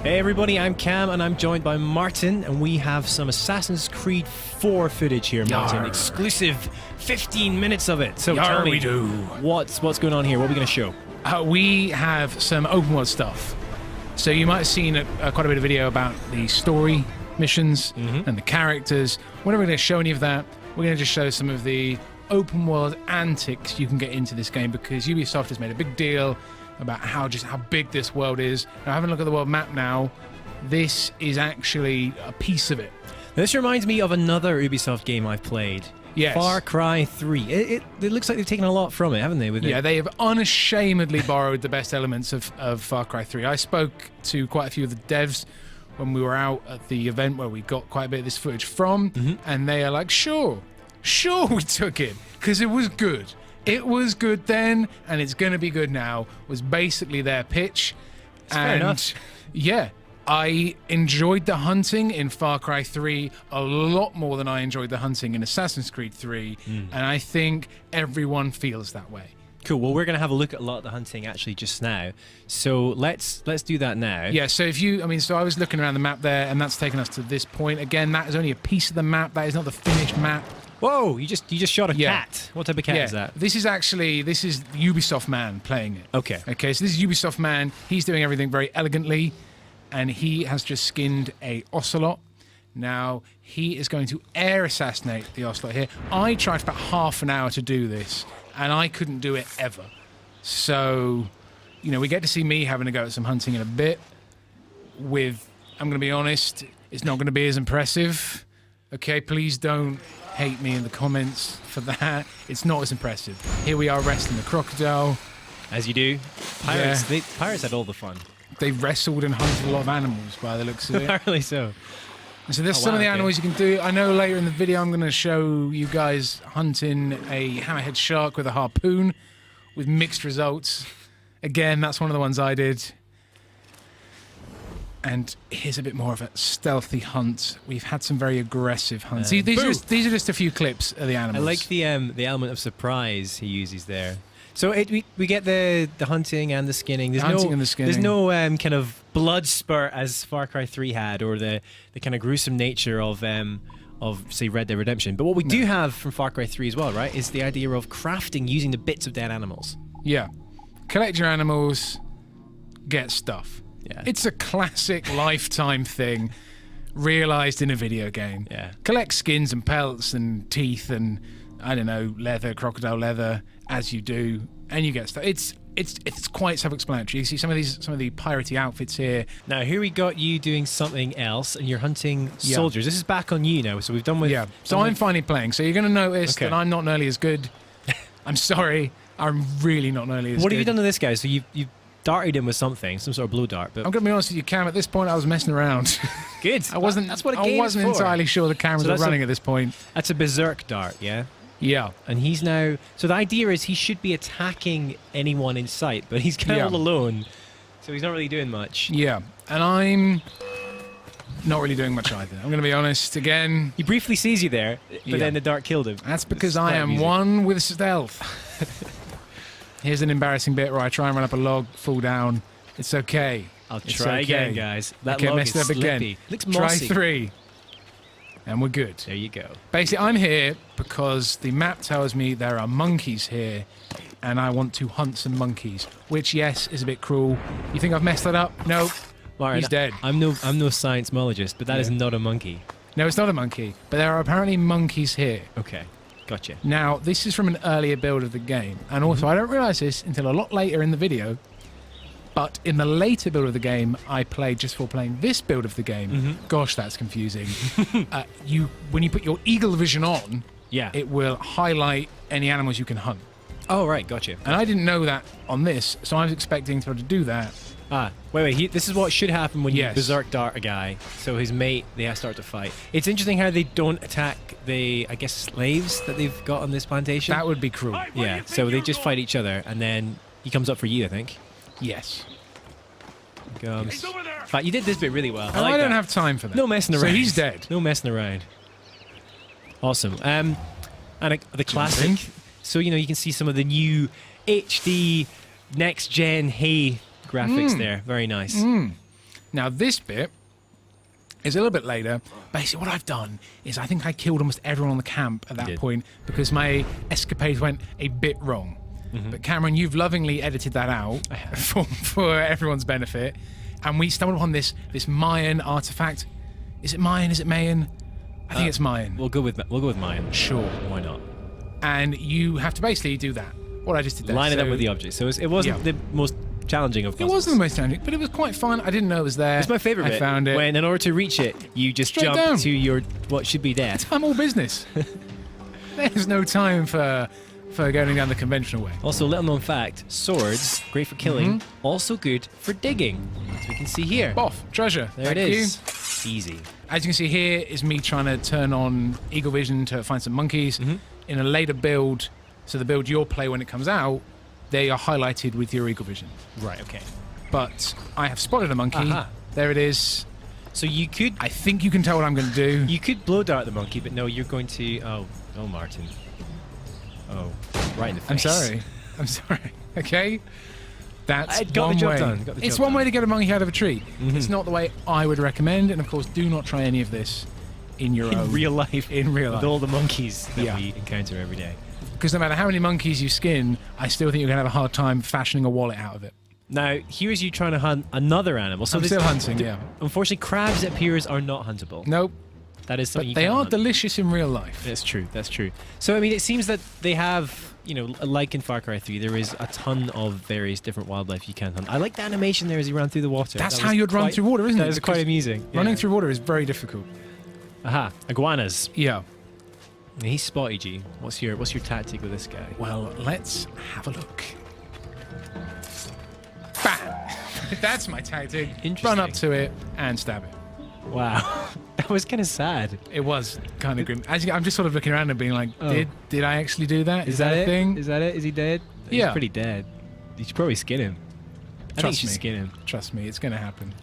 Hey everybody, I'm Cam and I'm joined by Martin, and we have some Assassin's Creed 4 footage here, Martin. Yarr. Exclusive 15 minutes of it. So Yarr, tell me, we do. What's going on here? What are we going to show? We have some open world stuff. So you might have seen quite a bit of video about the story missions and the characters. We're not going to show any of that. We're going to just show some of the open world antics you can get into this game, because Ubisoft has made a big deal about how big this world is. Now, having a look at the world map now, this is actually a piece of it. This reminds me of another Ubisoft game I've played. Yes. Far Cry 3. It looks like they've taken a lot from it, haven't they? Yeah, they have unashamedly borrowed the best elements of Far Cry 3. I spoke to quite a few of the devs when we were out at the event where we got quite a bit of this footage from, and they are like, sure we took it, because it was good. It was good then, and it's going to be good now, was basically their pitch. Fair enough. Yeah, I enjoyed the hunting in Far Cry 3 a lot more than I enjoyed the hunting in Assassin's Creed 3, and I think everyone feels that way. Cool. Well, we're going to have a look at a lot of the hunting actually just now. So let's do that now. Yeah, so so I was looking around the map there, and that's taken us to this point. Again, that is only a piece of the map. That is not the finished map. Whoa, you just shot a cat. What type of cat is that? This is Ubisoft Man playing it. Okay, so this is Ubisoft Man. He's doing everything very elegantly, and he has just skinned a ocelot. Now, he is going to air assassinate the ocelot here. I tried for about half an hour to do this, and I couldn't do it ever. So, we get to see me having a go at some hunting in a bit. I'm going to be honest, it's not going to be as impressive. Okay, please don't hate me in the comments for that. It's not as impressive. Here we are wrestling the crocodile. As you do. Pirates, Pirates had all the fun. They wrestled and hunted a lot of animals by the looks of it. Apparently so. And so there's some of the animals you can do. I know later in the video I'm going to show you guys hunting a hammerhead shark with a harpoon with mixed results. Again, that's one of the ones I did. And here's a bit more of a stealthy hunt. We've had some very aggressive hunts. These are just a few clips of the animals. I like the element of surprise he uses there. So we get the hunting and the skinning. There's no kind of blood spurt as Far Cry 3 had, or the kind of gruesome nature of say Red Dead Redemption. But what we do have from Far Cry 3 as well, right, is the idea of crafting using the bits of dead animals. Yeah. Collect your animals, get stuff. Yeah. It's a classic Lifetime thing realized in a video game. Yeah. Collect skins and pelts and teeth and, I don't know, leather, crocodile leather, as you do, and you get stuff. It's quite self-explanatory. You see some of the piratey outfits here. Now here we got you doing something else, and you're hunting soldiers. This is back on you now. So we've done with I'm finally playing. So you're going to notice that I'm not nearly as good. I'm sorry, I'm really not nearly as good. What have you done to this guy? So you've darted him with something, some sort of blow dart. But I'm going to be honest with you, Cam. At this point, I was messing around. Good. That's what a game is for. I wasn't entirely sure the cameras were running at this point. That's a berserk dart, yeah. Yeah. And he's now... So the idea is he should be attacking anyone in sight, but he's kind of all alone, so he's not really doing much. Yeah. And I'm not really doing much either. I'm going to be honest again. He briefly sees you there, but then the dart killed him. That's because I am one with stealth. Here's an embarrassing bit where I try and run up a log, fall down. It's okay. I'll try again, guys. That log is slippy. Again. Looks mossy. Try 3. And we're good. There you go. Basically, I'm here because the map tells me there are monkeys here, and I want to hunt some monkeys, which, yes, is a bit cruel. You think I've messed that up? No. Martin, he's dead. I'm no science-mologist, but that is not a monkey. No, it's not a monkey, but there are apparently monkeys here. Okay, gotcha. Now, this is from an earlier build of the game, and also I don't realise this until a lot later in the video, but in the later build of the game I played just before playing this build of the game, gosh, that's confusing. When you put your eagle vision on, it will highlight any animals you can hunt. Oh, right, gotcha. And I didn't know that on this, so I was expecting to be able to do that. Wait, this is what should happen when you berserk dart a guy. So his mate, they start to fight. It's interesting how they don't attack the, I guess, slaves that they've got on this plantation. That would be cruel. Yeah, so they just fight each other, and then he comes up for you, I think. Yes. In fact, you did this bit really well. I don't have time for that. No messing around. So he's dead. No messing around. Awesome. And the classic. So, you can see some of the new HD next-gen graphics there. Very nice. Now this bit is a little bit later. Basically, what I've done is I think I killed almost everyone on the camp at that point because my escapades went a bit wrong. But Cameron, you've lovingly edited that out for everyone's benefit, and we stumbled upon this Mayan artifact. Is it Mayan? Is it Mayan? I think it's Mayan. We'll go with Mayan. Sure. Why not? And you have to basically do that. What I just did there. Line it up with the object. So it wasn't the most challenging of puzzles. It wasn't the most challenging, but it was quite fun. I didn't know it was there. It's my favourite bit. I found it. When in order to reach it, you just Straight jump down. to your what should be death. I'm all business. There's no time for going down the conventional way. Also, little known fact, swords, great for killing, also good for digging. As we can see here. Boff, treasure. There Thank it is. you. Easy. As you can see here is me trying to turn on Eagle Vision to find some monkeys. In a later build, so the build you'll play when it comes out, they are highlighted with your Eagle Vision. Right, okay. But I have spotted a monkey. Aha. There it is. So you could... I think you can tell what I'm going to do. You could blow dart the monkey, but no, you're going to... Oh, Martin. Oh, right in the face. I'm sorry. Okay? That's got one the job way. done. Got the It's job one done. way to get a monkey out of a tree. It's not the way I would recommend. And of course, do not try any of this in your own... In real life. In real life. With all the monkeys that we encounter every day. Because no matter how many monkeys you skin, I still think you're going to have a hard time fashioning a wallet out of it. Now, here's you trying to hunt another animal. So I'm still hunting, yeah. Unfortunately, crabs, it appears, are not huntable. Nope. That is something But you they can't are hunt. delicious in real life. That's true. That's true. So, I mean, it seems that they have, like in Far Cry 3, there is a ton of various different wildlife you can hunt. I like the animation there as you run through the water. That's how you'd run through water, isn't it? That is quite amusing. Running through water is very difficult. Aha, iguanas. Yeah. He's spotted you. What's your tactic with this guy? Well, let's have a look. Bam! That's my tactic. Interesting. Run up to it and stab it. Wow. That was kind of sad. It was kind of grim. I'm just sort of looking around and being like, Oh. did I actually do that? Is that a it? thing? Is that it? Is he dead? Yeah. He's pretty dead. You should probably skin him. I think you Trust should me. skin him. Trust me, it's going to happen.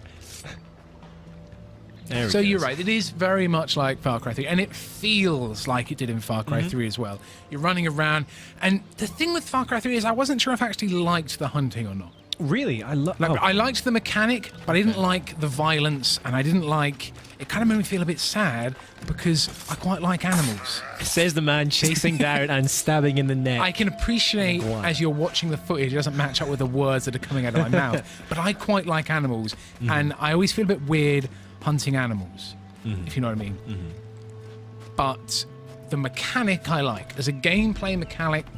There we So go. you're right. It is very much like Far Cry 3, and it feels like it did in Far Cry 3 as well. You're running around, and the thing with Far Cry 3 is I wasn't sure if I actually liked the hunting or not. Really? I love. Like, I liked the mechanic, but I didn't like the violence, and I didn't like... It kind of made me feel a bit sad because I quite like animals. Says the man chasing down and stabbing in the neck. I can appreciate as you're watching the footage, it doesn't match up with the words that are coming out of my mouth, but I quite like animals, and I always feel a bit weird hunting animals, if you know what I mean. But the mechanic I like. As a gameplay mechanic,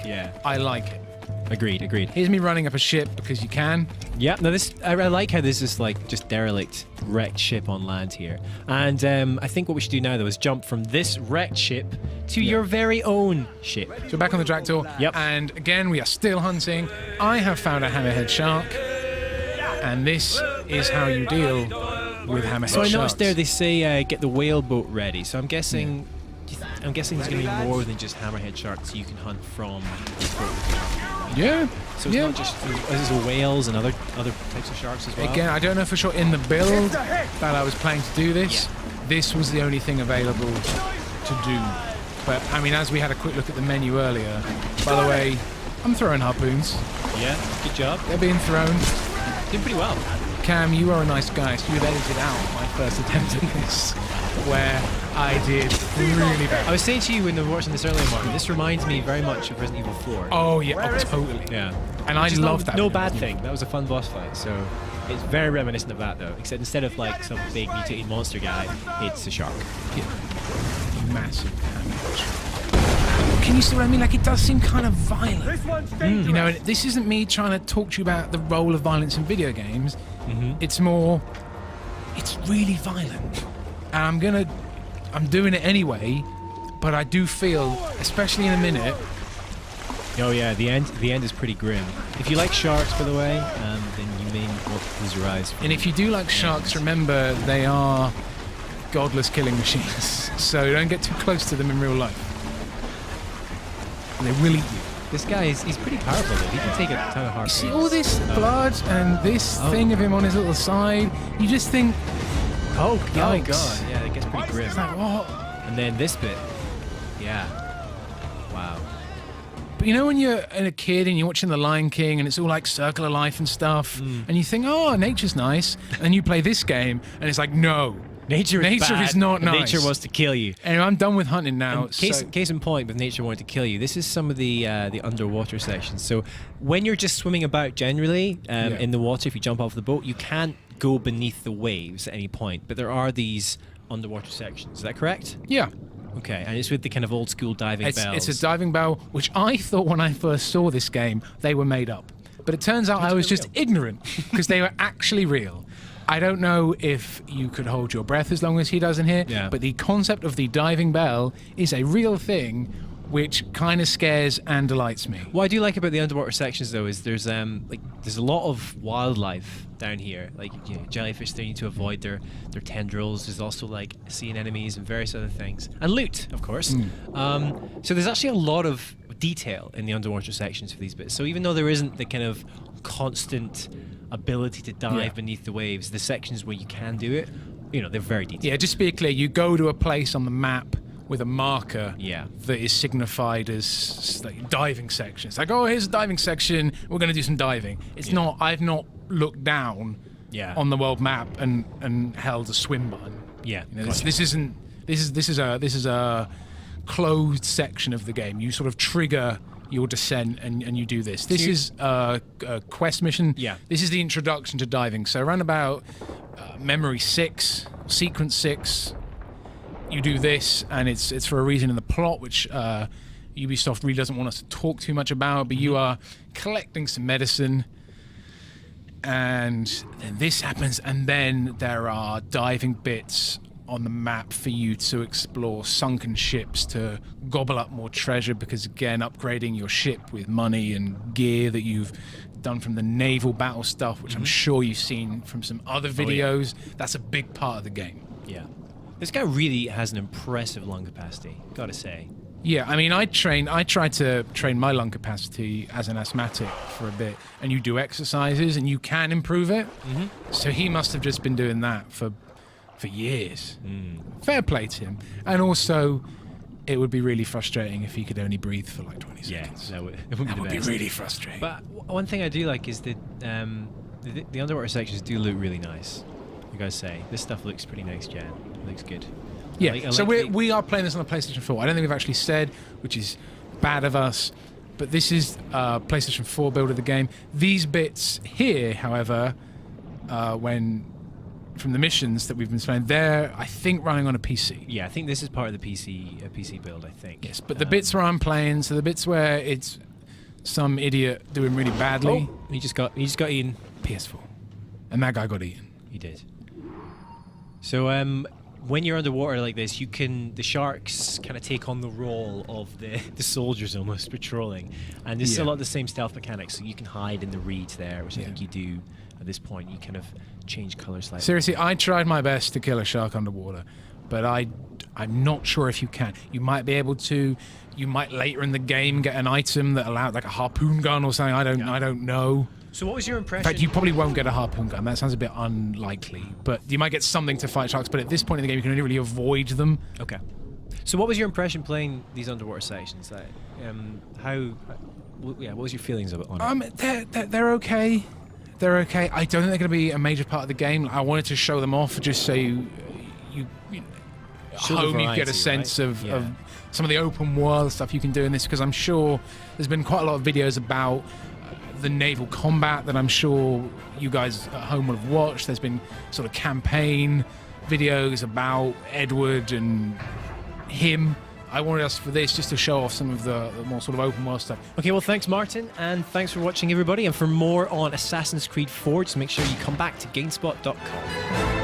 Yeah. I like it. Agreed. Here's me running up a ship because you can. Yeah. No, I like how this is like just derelict, wrecked ship on land here. And I think what we should do now though is jump from this wrecked ship to your very own ship. So we're back on the tractor. Yep. And again, we are still hunting. I have found a hammerhead shark. And this is how you deal with hammerhead sharks. So I noticed there they say get the whale boat ready. So I'm guessing. I'm guessing there's going to be more than just hammerhead sharks you can hunt from this boat. Yeah. So it's not just there's whales and other types of sharks as well. Again, I don't know for sure in the build that I was planning to do this. This was the only thing available to do. But I mean, as we had a quick look at the menu earlier, by the way, I'm throwing harpoons. Yeah, good job. They're being thrown. Doing pretty well. Cam, you are a nice guy, so you've edited out my first attempt at this, where I did really bad. I was saying to you when we were watching this earlier, Martin, this reminds me very much of Resident Evil 4. Oh yeah, oh, totally. Yeah. And I love that. No bad thing. That was a fun boss fight. So it's very reminiscent of that, though. Except instead of like some big mutated monster guy, it's a shark. Yeah. Massive damage. Can you see what I mean? Like, it does seem kind of violent. You know, and this isn't me trying to talk to you about the role of violence in video games. It's more, it's really violent. And I'm doing it anyway, but I do feel, especially in a minute. Oh yeah, the end is pretty grim. If you like sharks, by the way, then you may want to close your eyes. And if you do like sharks, remember they are godless killing machines. So don't get too close to them in real life. They will eat you. This guy he's pretty powerful though. He can take a ton of hard. See all this blood and this thing of him on his little side. You just think, oh my yikes. god, yeah, it gets pretty grim. It's like, what? And then this bit, yeah, wow. But you know when you're a kid and you're watching The Lion King and it's all like circle of life and stuff, and you think, oh, nature's nice, and you play this game and it's like, no. Nature is not nice. Nature wants to kill you. Anyway, I'm done with hunting now. Case in point, with nature wanting to kill you, this is some of the underwater sections. So when you're just swimming about generally in the water, if you jump off the boat, you can't go beneath the waves at any point. But there are these underwater sections. Is that correct? Yeah. Okay, and it's with the kind of old school diving bells. It's a diving bell, which I thought when I first saw this game, they were made up. But it turns out I was just ignorant because they were actually real. I don't know if you could hold your breath as long as he does in here, but the concept of the diving bell is a real thing, which kind of scares and delights me. What I do like about the underwater sections, though, is there's a lot of wildlife down here, like jellyfish. They need to avoid their tendrils. There's also like sea anemones and various other things, and loot, of course. So there's actually a lot of detail in the underwater sections for these bits. So even though there isn't the kind of constant ability to dive beneath the waves, the sections where you can do it, they're very detailed. Yeah, just to be clear, you go to a place on the map with a marker that is signified as like diving section. It's like, oh, here's a diving section, we're going to do some diving. It's not, I've not looked down on the world map and held a swim button. Yeah. This is a closed section of the game. You sort of trigger your descent and you do this. This is a quest mission. Yeah. This is the introduction to diving. So around about memory 6, sequence 6, you do this, and it's for a reason in the plot, which Ubisoft really doesn't want us to talk too much about, but you are collecting some medicine, and then this happens, and then there are diving bits on the map for you to explore, sunken ships to gobble up more treasure, because again, upgrading your ship with money and gear that you've done from the naval battle stuff, which I'm sure you've seen from some other videos, that's a big part of the game. Yeah. This guy really has an impressive lung capacity, gotta say. Yeah, I mean, I tried to train my lung capacity as an asthmatic for a bit, and you do exercises and you can improve it. So he must have just been doing that for years. Fair play to him. And also, it would be really frustrating if he could only breathe for like 20 seconds. Yeah, that would be really frustrating. But one thing I do like is that the underwater sections do look really nice. I gotta say, this stuff looks pretty next gen. It looks good. Yeah, so we are playing this on the PlayStation 4. I don't think we've actually said, which is bad of us, but this is PlayStation 4 build of the game. These bits here, however, from the missions that we've been playing, they're, I think, running on a PC. Yeah, I think this is part of the PC build, I think. Yes, but the bits where I'm playing, so the bits where it's some idiot doing really badly. Oh, he just got eaten. PS4. And that guy got eaten. He did. So when you're underwater like this, the sharks kind of take on the role of the soldiers almost patrolling, and there's still a lot of the same stealth mechanics. So you can hide in the reeds there, which I think you do at this point. You kind of change colours slightly. Seriously, I tried my best to kill a shark underwater, but I'm not sure if you can. You might be able to. You might later in the game get an item that allowed like a harpoon gun or something. I don't know. So what was your impression? In fact, you probably won't get a harpoon gun. That sounds a bit unlikely. But you might get something to fight sharks. But at this point in the game, you can only really avoid them. Okay. So what was your impression playing these underwater sections? Like, what was your feelings of it on it? They're okay. They're okay. I don't think they're going to be a major part of the game. I wanted to show them off just so you get a sense of some of the open world stuff you can do in this, because I'm sure there's been quite a lot of videos about the naval combat that I'm sure you guys at home will have watched. There's been sort of campaign videos about Edward and him. I wanted us for this just to show off some of the more sort of open world stuff. Okay, well, thanks, Martin, and thanks for watching, everybody. And for more on Assassin's Creed 4, just make sure you come back to GameSpot.com.